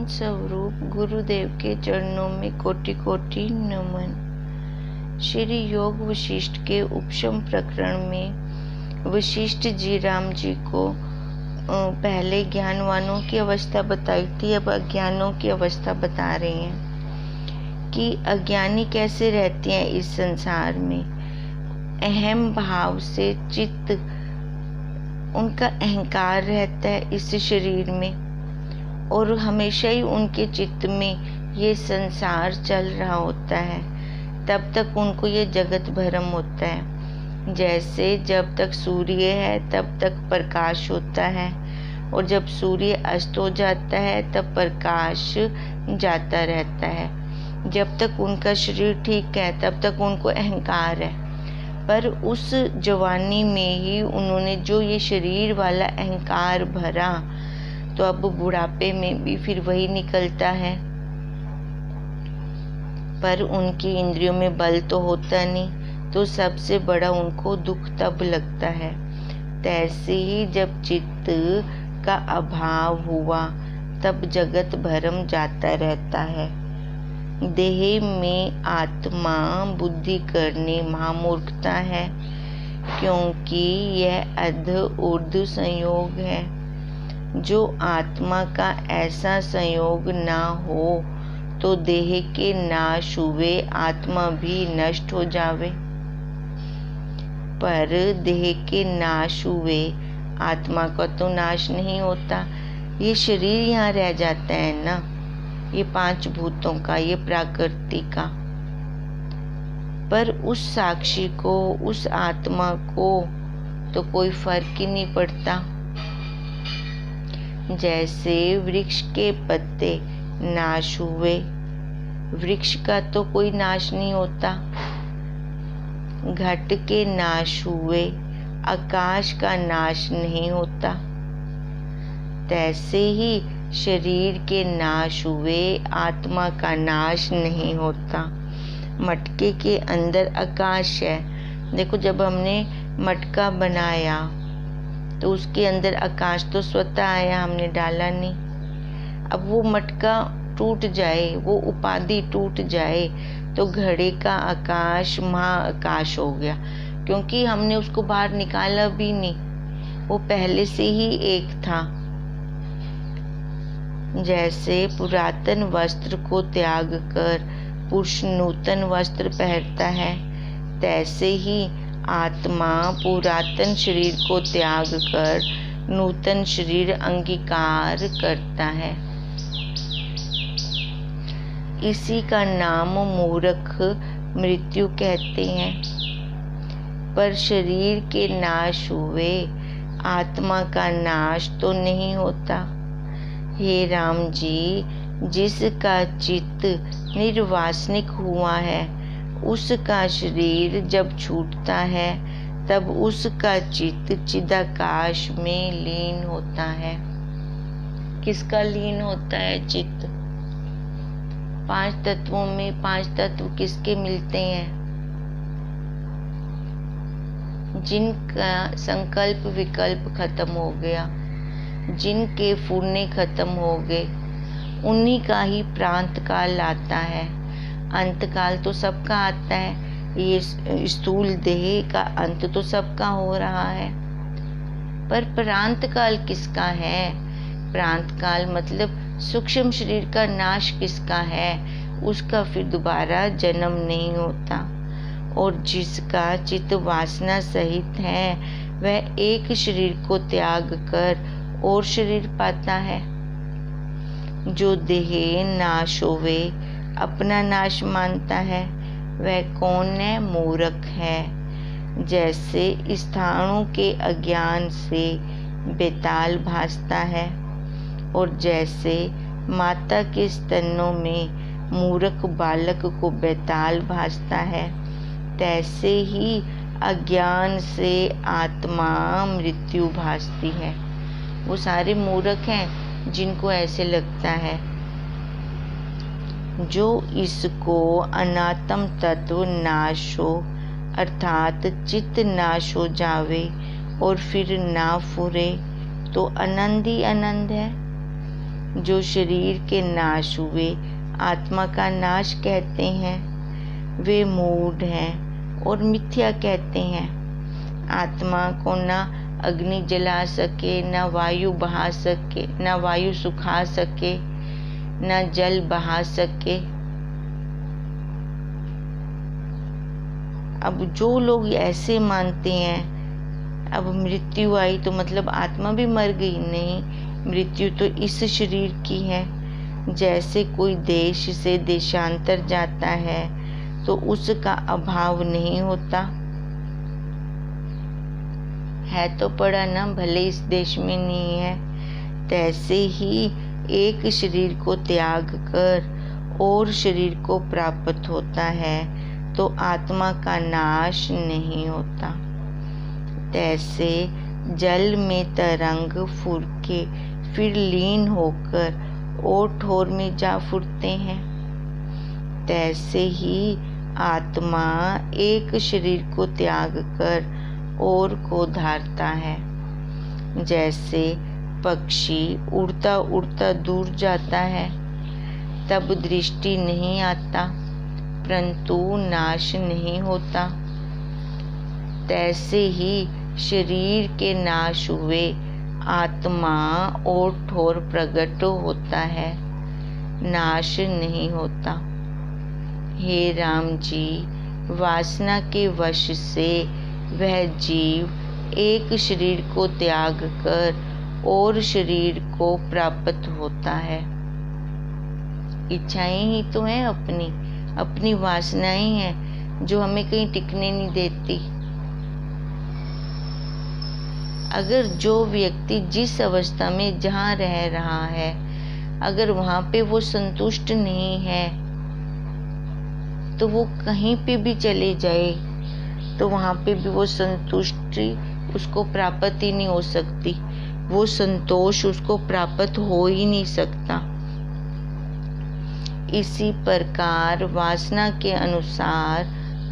स्वरूप गुरुदेव के चरणों में कोटि कोटि नमन। श्री योग वशिष्ठ के उपशम प्रकरण में वशिष्ठ जी राम जी को पहले ज्ञानवानों की अवस्था बताई थी, अब अज्ञानों की अवस्था बता रहे हैं कि अज्ञानी कैसे रहते हैं इस संसार में। अहम भाव से चित्त, उनका अहंकार रहता है इस शरीर में और हमेशा ही उनके चित्त में ये संसार चल रहा होता है। तब तक उनको ये जगत भ्रम होता है। जैसे जब तक सूर्य है तब तक प्रकाश होता है और जब सूर्य अस्त हो जाता है तब प्रकाश जाता रहता है। जब तक उनका शरीर ठीक है तब तक उनको अहंकार है, पर उस जवानी में ही उन्होंने जो ये शरीर वाला अहंकार भरा तो अब बुढ़ापे में भी फिर वही निकलता है। पर उनकी इंद्रियों में बल तो होता नहीं, तो सबसे बड़ा उनको दुख तब लगता है। तैसे ही जब चित्त का अभाव हुआ तब जगत भरम जाता रहता है। देह में आत्मा बुद्धि करने महामूर्खता है, क्योंकि यह अध ऊर्ध्व संयोग है। जो आत्मा का ऐसा संयोग ना हो तो देह के नाश हुए आत्मा भी नष्ट हो जावे, पर देह के नाश हुए आत्मा का तो नाश नहीं होता। ये शरीर यहाँ रह जाता है ना, ये पांच भूतों का, ये प्रकृति का। पर उस साक्षी को, उस आत्मा को तो कोई फर्क ही नहीं पड़ता। जैसे वृक्ष के पत्ते नाश हुए, वृक्ष का तो कोई नाश नहीं होता। घट के नाश हुए आकाश का नाश नहीं होता। तैसे ही शरीर के नाश हुए आत्मा का नाश नहीं होता। मटके के अंदर आकाश है। देखो, जब हमने मटका बनाया तो उसके अंदर आकाश तो स्वतः आया, हमने डाला नहीं। अब वो मटका टूट जाए, वो उपाधि टूट जाए तो घड़े का आकाश महाआकाश हो गया, क्योंकि हमने उसको बाहर निकाला भी नहीं, वो पहले से ही एक था। जैसे पुरातन वस्त्र को त्याग कर पुरुष नूतन वस्त्र पहनता है, तैसे ही आत्मा पुरातन शरीर को त्याग कर नूतन शरीर अंगीकार करता है। इसी का नाम मूर्ख मृत्यु कहते हैं। पर शरीर के नाश हुए आत्मा का नाश तो नहीं होता। हे राम जी, जिसका चित्त निर्वासनिक हुआ है उसका शरीर जब छूटता है तब उसका चित्त चिदाकाश में लीन होता है। किसका लीन होता है चित्त? पांच तत्वों में पांच तत्व किसके मिलते हैं? जिनका संकल्प विकल्प खत्म हो गया, जिनके फूलने खत्म हो गए, उन्हीं का ही प्रांत काल आता है। अंत काल तो सबका आता है, ये स्थूल देह का अंत तो सबका हो रहा है। पर प्रांत काल किसका है? प्रांत काल मतलब सूक्ष्म शरीर का नाश किसका है? उसका फिर दोबारा जन्म नहीं होता। और जिसका चित्त वासना सहित है वह एक शरीर को त्याग कर और शरीर पाता है। जो देह नाश होवे अपना नाश मानता है वह कौन है? मूर्ख है। जैसे स्थाणु के अज्ञान से बेताल भासता है और जैसे माता के स्तनों में मूर्ख बालक को बेताल भासता है, तैसे ही अज्ञान से आत्मा मृत्यु भासती है। वो सारे मूर्ख हैं जिनको ऐसे लगता है। जो इसको अनात्म तत्व नाश हो अर्थात चित्त नाश हो जावे और फिर ना फुरे तो आनंद ही आनंद है। जो शरीर के नाश हुए आत्मा का नाश कहते हैं, वे मूढ़ हैं और मिथ्या कहते हैं। आत्मा को ना अग्नि जला सके, ना वायु बहा सके, ना वायु सुखा सके, ना जल बहा सके। अब जो लोग ऐसे मानते हैं, अब मृत्यु आई तो मतलब आत्मा भी मर गई, नहीं, मृत्यु तो इस शरीर की है। जैसे कोई देश से देशांतर जाता है तो उसका अभाव नहीं होता है, तो पड़ा ना, भले इस देश में नहीं है। तैसे ही एक शरीर को त्याग कर और शरीर को प्राप्त होता है तो आत्मा का नाश नहीं होता। तैसे जल में तरंग फुरके फिर लीन होकर और ठोर में जा फुरते हैं, तैसे ही आत्मा एक शरीर को त्याग कर और को धारता है। जैसे पक्षी उड़ता उड़ता दूर जाता है, तब दृष्टि नहीं आता परंतु नाश नहीं होता, तैसे ही शरीर के नाश हुए आत्मा और ठोर प्रकट होता है, नाश नहीं होता। हे राम जी, वासना के वश से वह जीव एक शरीर को त्याग कर और शरीर को प्राप्त होता है। इच्छाएं ही तो हैं अपनी, अपनी वासनाएं हैं जो हमें कहीं टिकने नहीं देती। अगर जो व्यक्ति जिस अवस्था में जहाँ रह रहा है, अगर वहाँ पे वो संतुष्ट नहीं है तो वो कहीं पे भी चले जाए तो वहाँ पे भी वो संतुष्टि उसको प्राप्त ही नहीं हो सकती, वो संतोष उसको प्राप्त हो ही नहीं सकता। इसी प्रकार वासना के अनुसार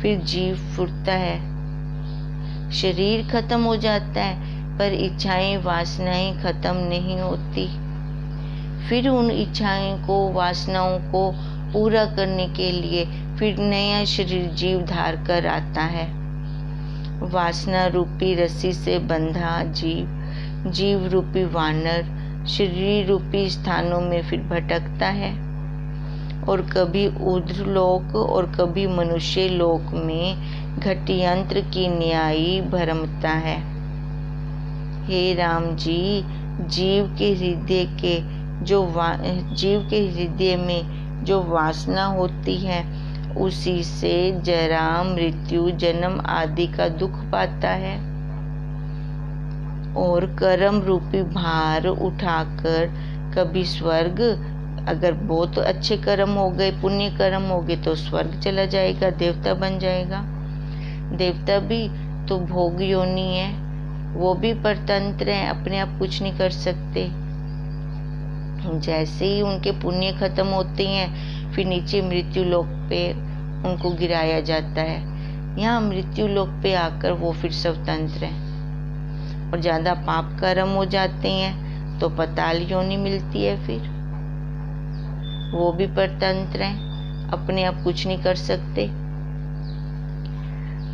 फिर जीव फुरता है। शरीर खत्म हो जाता है पर इच्छाएं वासनाएं खत्म नहीं होती। फिर उन इच्छाएं को, वासनाओं को पूरा करने के लिए फिर नया शरीर जीव धार कर आता है। वासना रूपी रस्सी से बंधा जीव, जीव रूपी वानर शरीर रूपी स्थानों में फिर भटकता है और कभी ऊर्ध्व लोक और कभी मनुष्य लोक में घटियंत्र की न्यायी भरमता है। हे राम जी, जीव के हृदय में जो वासना होती है उसी से जरा, मृत्यु, जन्म आदि का दुख पाता है और कर्म रूपी भार उठाकर कभी स्वर्ग, अगर बहुत अच्छे कर्म हो गए, पुण्य कर्म हो गए तो स्वर्ग चला जाएगा, देवता बन जाएगा। देवता भी तो भोग योनि है, वो भी परतंत्र हैं, अपने आप कुछ नहीं कर सकते। जैसे ही उनके पुण्य खत्म होते हैं फिर नीचे मृत्यु लोक पे उनको गिराया जाता है। यहाँ मृत्यु लोक पे आकर वो फिर स्वतंत्र हैं और ज़्यादा पाप कर्म हो जाते हैं तो पाताल योनि मिलती है, फिर वो भी परतंत्र हैं, अपने आप कुछ नहीं कर सकते।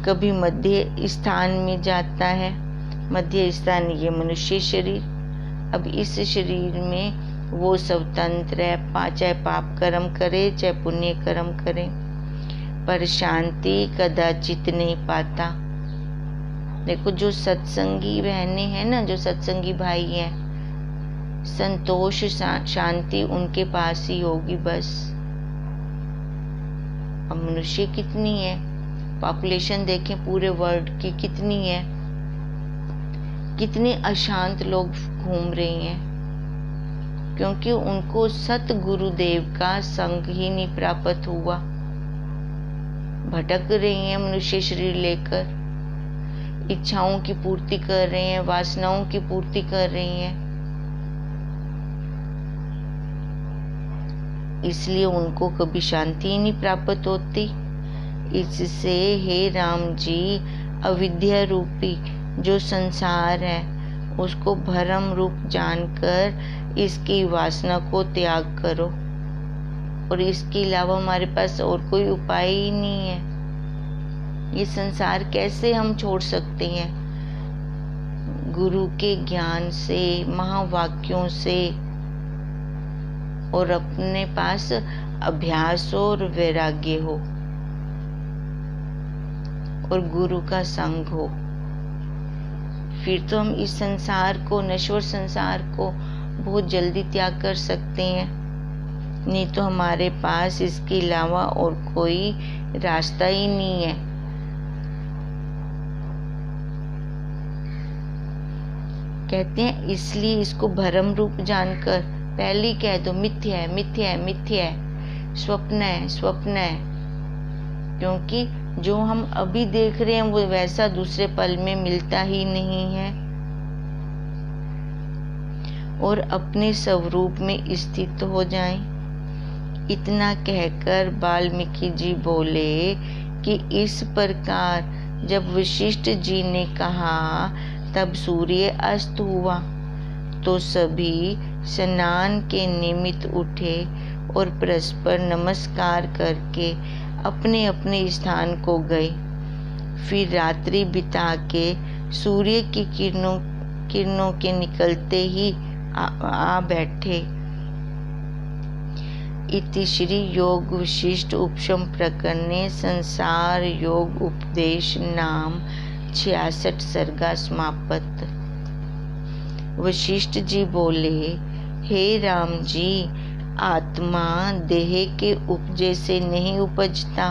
कभी मध्य स्थान में जाता है, मध्य स्थान ये मनुष्य शरीर। अब इस शरीर में वो स्वतंत्र है, चाहे पाप कर्म करे चाहे पुण्य कर्म करे, पर शांति कदाचित नहीं पाता। देखो जो सत्संगी बहनें हैं ना, जो सत्संगी भाई हैं, संतोष शांति उनके पास ही होगी बस। अब मनुष्य कितनी है, पॉपुलेशन देखें पूरे वर्ल्ड की कितनी है, कितने अशांत लोग घूम रहे हैं, क्योंकि उनको सत गुरुदेव का संग ही नहीं प्राप्त हुआ। भटक रही हैं मनुष्य शरीर लेकर, इच्छाओं की पूर्ति कर रहे हैं, वासनाओं की पूर्ति कर रही हैं, इसलिए उनको कभी शांति ही नहीं प्राप्त होती। इससे हे राम जी, अविद्या रूपी जो संसार है उसको भ्रम रूप जानकर इसकी वासना को त्याग करो। और इसके अलावा हमारे पास और कोई उपाय ही नहीं है। ये संसार कैसे हम छोड़ सकते हैं? गुरु के ज्ञान से, महावाक्यों से, और अपने पास अभ्यास और वैराग्य हो और गुरु का संग हो, फिर तो हम इस संसार को, नश्वर संसार को बहुत जल्दी त्याग कर सकते हैं। नहीं तो हमारे पास इसके अलावा और कोई रास्ता ही नहीं है। कहते हैं इसलिए इसको भ्रम रूप जानकर पहले ही कह दो मिथ्या है, मिथ्या है, मिथ्या है, स्वप्न है, स्वप्न है। क्योंकि जो हम अभी देख रहे हैं वो वैसा दूसरे पल में मिलता ही नहीं है। और अपने स्वरूप में स्थित हो जाएं। इतना कहकर वाल्मीकि जी बोले कि इस प्रकार जब वशिष्ठ जी ने कहा तब सूर्य अस्त हुआ, तो सभी स्नान के निमित्त उठे और परस्पर नमस्कार करके अपने अपने स्थान को गए। फिर रात्रि बिता के सूर्य की किरणों के निकलते ही आ बैठे। इति श्री योग वशिष्ठ उपशम प्रकरणे संसार योग उपदेश नाम 66 सर्गा समाप्त। वशिष्ठ जी बोले, हे राम जी, आत्मा देह के उपजे से नहीं उपजता।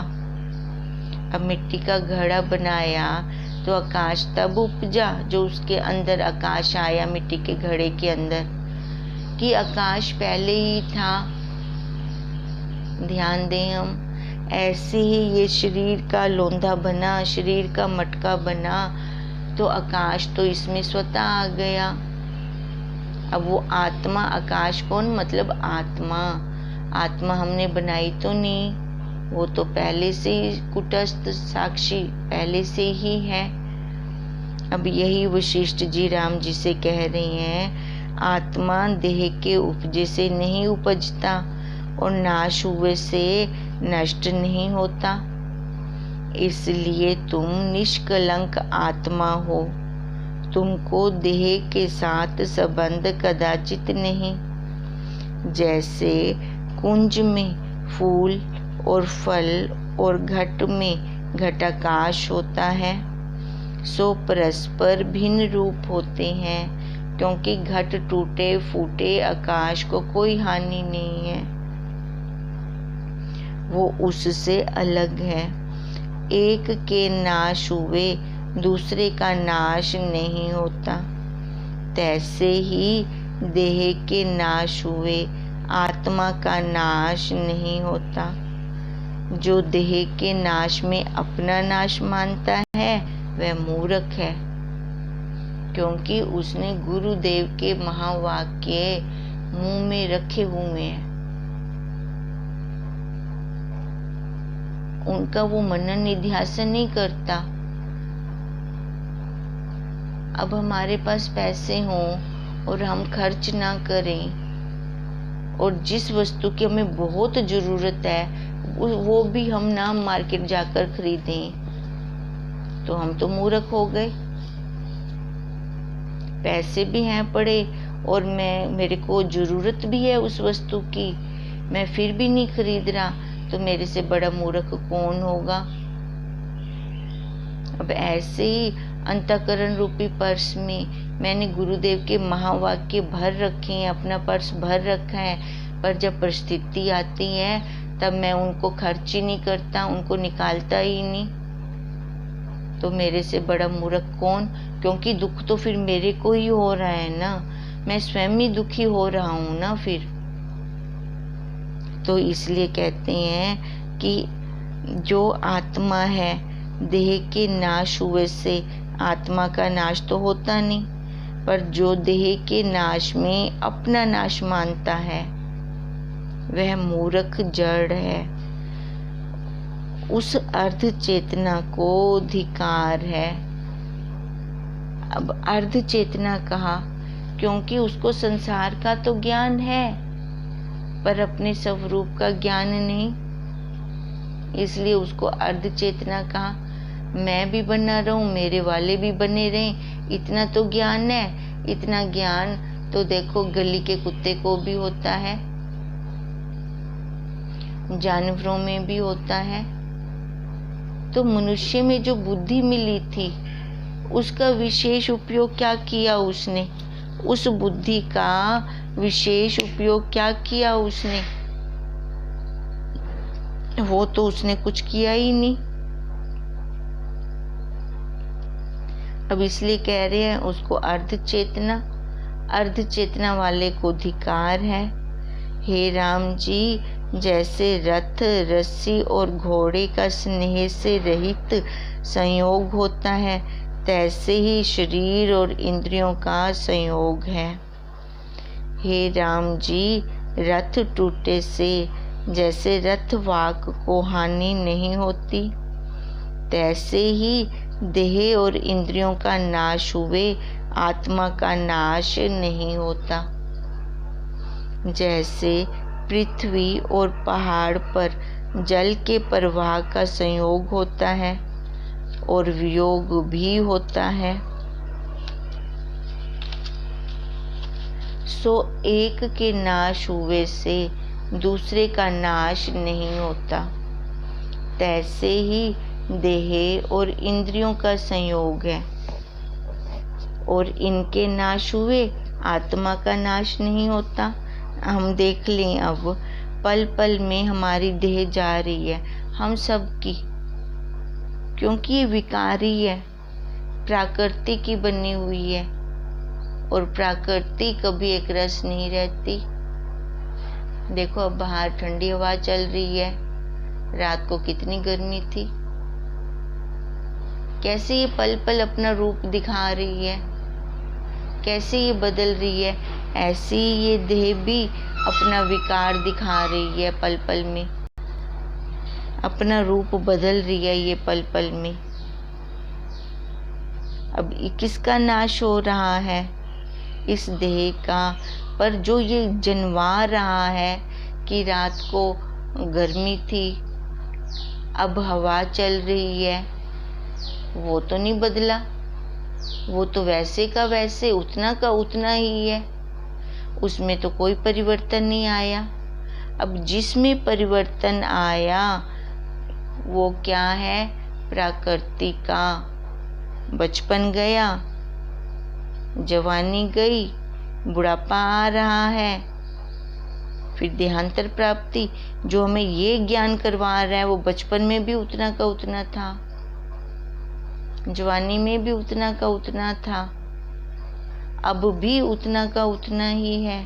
अब मिट्टी का घड़ा बनाया तो आकाश तब उपजा जो उसके अंदर आकाश आया, मिट्टी के घड़े के अंदर, कि आकाश पहले ही था। ध्यान दें हम, ऐसे ही ये शरीर का लोंधा बना, शरीर का मटका बना, तो आकाश तो इसमें स्वतः आ गया। अब वो आत्मा, आकाश कौन? मतलब आत्मा। आत्मा हमने बनाई तो नहीं, वो तो पहले से ही कुटस्थ साक्षी पहले से ही है। अब यही वशिष्ठ जी राम जी से कह रही हैं, आत्मा देह के उपजे से नहीं उपजता और नाश हुए से नष्ट नहीं होता। इसलिए तुम निष्कलंक आत्मा हो, तुमको देह के साथ संबंध कदाचित नहीं। जैसे कुंज में फूल और फल और घट में घटाकाश होता है, सो परस्पर भिन्न रूप होते हैं, क्योंकि घट टूटे फूटे आकाश को कोई हानि नहीं है, वो उससे अलग है। एक के नाश हुए दूसरे का नाश नहीं होता, तैसे ही देह के नाश हुए आत्मा का नाश नहीं होता। जो देह के नाश में अपना नाश मानता है वह मूर्ख है, क्योंकि उसने गुरुदेव के महावाक्य मुंह में रखे हुए हैं, उनका वो मनन निध्यासन नहीं करता। अब हमारे पास पैसे हों और हम खर्च ना करें, और जिस वस्तु की हमें बहुत ज़रूरत है वो भी हम ना मार्केट जाकर खरीदें, तो हम तो मूर्ख हो गए। पैसे भी हैं पड़े और मेरे को ज़रूरत भी है उस वस्तु की, मैं फिर भी नहीं खरीद रहा, तो मेरे से बड़ा मूर्ख कौन होगा। अब ऐसे ही अंतःकरण रूपी पर्स में मैंने गुरुदेव के महावाक्य भर रखे हैं, अपना पर्स भर रखा है, पर जब परिस्थिति आती है तब मैं उनको खर्च ही नहीं करता, उनको निकालता ही नहीं, तो मेरे से बड़ा मूर्ख कौन। क्योंकि दुख तो फिर मेरे को ही हो रहा है ना, मैं स्वयं ही दुखी हो रहा हूँ ना फिर। तो इसलिए कहते हैं कि जो आत्मा है, देह के नाश हुए से आत्मा का नाश तो होता नहीं, पर जो देह के नाश में अपना नाश मानता है वह मूर्ख जड़ है। उस अर्ध चेतना को अधिकार है। अब अर्ध चेतना कहा क्योंकि उसको संसार का तो ज्ञान है पर अपने स्वरूप का ज्ञान नहीं, इसलिए उसको अर्ध चेतना कहा। मैं भी बना रहूं, मेरे वाले भी बने रहें, इतना तो ज्ञान है। इतना ज्ञान तो देखो गली के कुत्ते को भी होता है, जानवरों में भी होता है। तो मनुष्य में जो बुद्धि मिली थी उसका विशेष उपयोग क्या किया उसने? उस बुद्धि का विशेष उपयोग क्या किया उसने? वो तो उसने कुछ किया ही नहीं। अब इसलिए कह रहे हैं उसको अर्ध चेतना वाले को अधिकार है। हे राम जी, जैसे रथ रस्सी और घोड़े का स्नेह से रहित संयोग होता है, तैसे ही शरीर और इंद्रियों का संयोग है। हे राम जी, रथ टूटे से जैसे रथ वाक को हानि नहीं होती, तैसे ही देह और इंद्रियों का नाश हुए आत्मा का नाश नहीं होता। जैसे पृथ्वी और पहाड़ पर जल के प्रवाह का संयोग होता है और वियोग भी होता है, सो एक के नाश हुए से दूसरे का नाश नहीं होता, तैसे ही देह और इंद्रियों का संयोग है और इनके नाश हुए आत्मा का नाश नहीं होता। हम देख लें, अब पल पल में हमारी देह जा रही है, हम सब की, क्योंकि ये विकारी है, प्रकृति की बनी हुई है और प्रकृति कभी एक रस नहीं रहती। देखो अब बाहर ठंडी हवा चल रही है, रात को कितनी गर्मी थी, कैसे ये पल पल अपना रूप दिखा रही है, कैसे ये बदल रही है, ऐसे ही ये देह भी अपना विकार दिखा रही है, पल पल में अपना रूप बदल रही है ये पल पल में। अब किसका नाश हो रहा है? इस देह का। पर जो ये जनवा रहा है कि रात को गर्मी थी, अब हवा चल रही है, वो तो नहीं बदला, वो तो वैसे का वैसे, उतना का उतना ही है, उसमें तो कोई परिवर्तन नहीं आया। अब जिसमें परिवर्तन आया वो क्या है? प्रकृति का। बचपन गया, जवानी गई, बुढ़ापा आ रहा है, फिर देहांतर प्राप्ति। जो हमें ये ज्ञान करवा रहा है वो बचपन में भी उतना का उतना था, जवानी में भी उतना का उतना था, अब भी उतना का उतना ही है।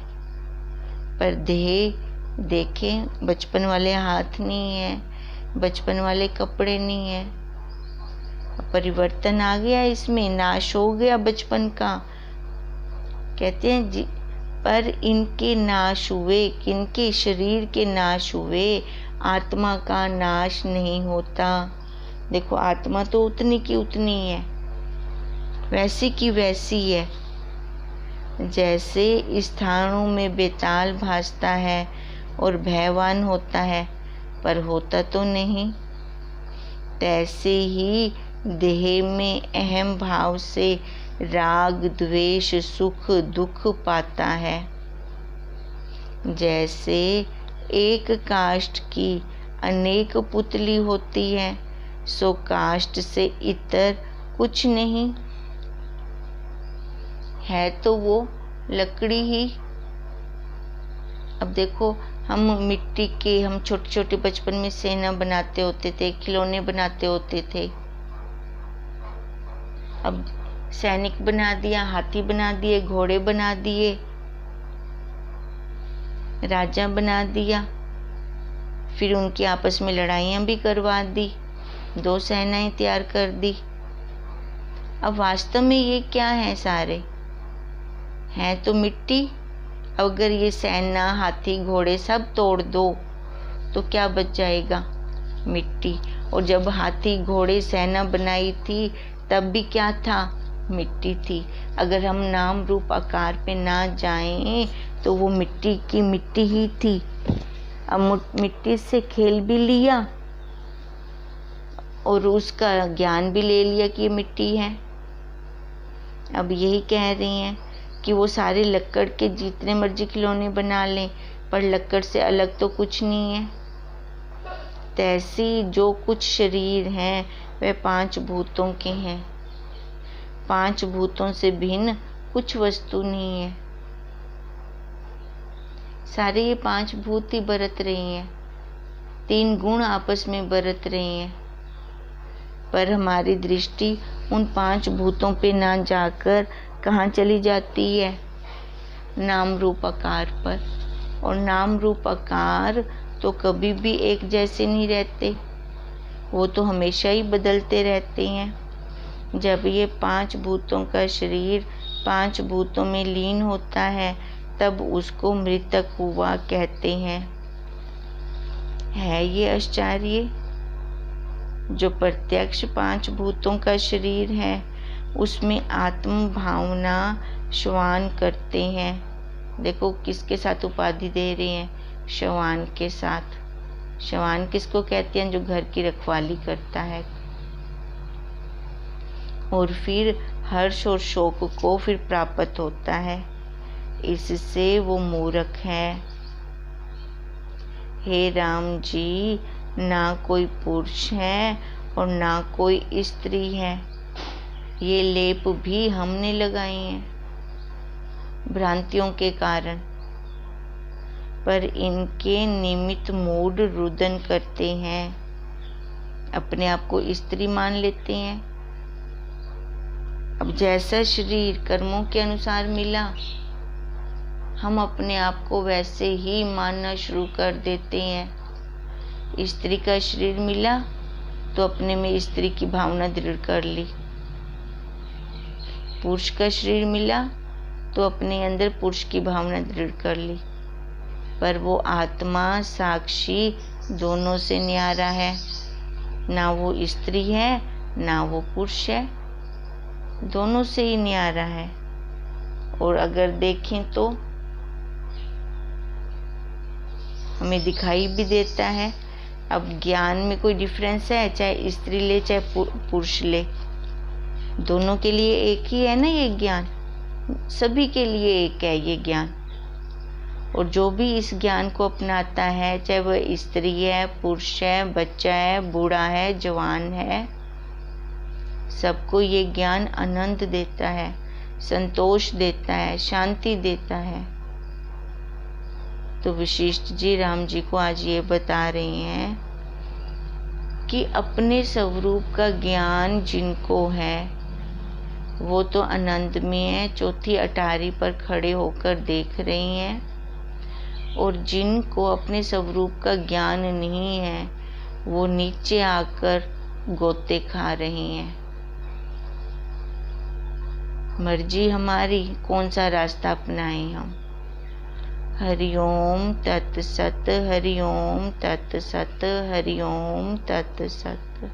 पर देह देखें, बचपन वाले हाथ नहीं है, बचपन वाले कपड़े नहीं है, परिवर्तन आ गया, इसमें नाश हो गया बचपन का। कहते हैं जी, पर इनके नाश हुए, किनके? शरीर के नाश हुए, आत्मा का नाश नहीं होता। देखो आत्मा तो उतनी की उतनी है, वैसी की वैसी है। जैसे स्थानों में बेताल भासता है और भयवान होता है पर होता तो नहीं, तैसे ही देह में अहम भाव से राग द्वेष सुख दुख पाता है। जैसे एक काष्ठ की अनेक पुतली होती है, सो काष्ठ से इतर कुछ नहीं है, तो वो लकड़ी ही। अब देखो हम मिट्टी के, हम छोटे छोटे बचपन में सेना बनाते होते थे, खिलौने बनाते होते थे। अब सैनिक बना दिया, हाथी बना दिए, घोड़े बना दिए, राजा बना दिया, फिर उनकी आपस में लड़ाइयाँ भी करवा दी, 2 सेनाएं तैयार कर दी। अब वास्तव में ये क्या है? सारे हैं तो मिट्टी। अगर ये सेना हाथी घोड़े सब तोड़ दो तो क्या बच जाएगा? मिट्टी। और जब हाथी घोड़े सेना बनाई थी तब भी क्या था? मिट्टी थी। अगर हम नाम रूप आकार पे ना जाएं तो वो मिट्टी की मिट्टी ही थी। अब मिट्टी से खेल भी लिया और उसका ज्ञान भी ले लिया कि ये मिट्टी है। अब यही कह रही हैं कि वो सारे लक्कड़ के जितने मर्जी खिलौने बना लें, पर लक्कड़ से अलग तो कुछ नहीं है। तैसी जो कुछ शरीर हैं वह 5 भूतों के हैं। 5 भूतों से भिन्न कुछ वस्तु नहीं है। सारे ये 5 भूत ही बरत रही हैं। 3 गुण आपस में बरत रही हैं, पर हमारी दृष्टि उन 5 भूतों पे ना जाकर कहाँ चली जाती है? नाम रूप आकार पर। और नाम रूप आकार तो कभी भी एक जैसे नहीं रहते, वो तो हमेशा ही बदलते रहते हैं। जब ये 5 भूतों का शरीर 5 भूतों में लीन होता है तब उसको मृतक हुआ कहते हैं। है ये आश्चर्य? जो प्रत्यक्ष 5 भूतों का शरीर है उसमें आत्म भावना श्वान करते हैं। देखो किसके साथ उपाधि दे रहे हैं? श्वान के साथ। श्वान किसको कहते हैं? जो घर की रखवाली करता है। और फिर हर्ष और शोक को फिर प्राप्त होता है, इससे वो मूर्ख है। हे राम जी, ना कोई पुरुष है और ना कोई स्त्री है। ये लेप भी हमने लगाए हैं भ्रांतियों के कारण, पर इनके निमित्त मूड रुदन करते हैं, अपने आप को स्त्री मान लेते हैं। अब जैसा शरीर कर्मों के अनुसार मिला, हम अपने आप को वैसे ही मानना शुरू कर देते हैं। स्त्री का शरीर मिला तो अपने में स्त्री की भावना दृढ़ कर ली। पुरुष का शरीर मिला तो अपने अंदर पुरुष की भावना दृढ़ कर ली, पर वो आत्मा साक्षी दोनों से न्यारा है। ना वो स्त्री है ना वो पुरुष है, दोनों से ही न्यारा है। और अगर देखें तो हमें दिखाई भी देता है। अब ज्ञान में कोई डिफरेंस है? चाहे स्त्री ले चाहे पुरुष ले, दोनों के लिए एक ही है ना ये ज्ञान। सभी के लिए एक है ये ज्ञान। और जो भी इस ज्ञान को अपनाता है, चाहे वह स्त्री है, पुरुष है, बच्चा है, बूढ़ा है, जवान है, सबको ये ज्ञान आनंद देता है, संतोष देता है, शांति देता है। तो वशिष्ठ जी राम जी को आज ये बता रहे हैं कि अपने स्वरूप का ज्ञान जिनको है वो तो आनंद में है, चौथी अटारी पर खड़े होकर देख रही हैं। और जिनको अपने स्वरूप का ज्ञान नहीं है वो नीचे आकर गोते खा रहे हैं। मर्जी हमारी कौन सा रास्ता अपनाएं हम। हरिओम तत्सत, हरिओम तत्सत, हरिओम तत्सत।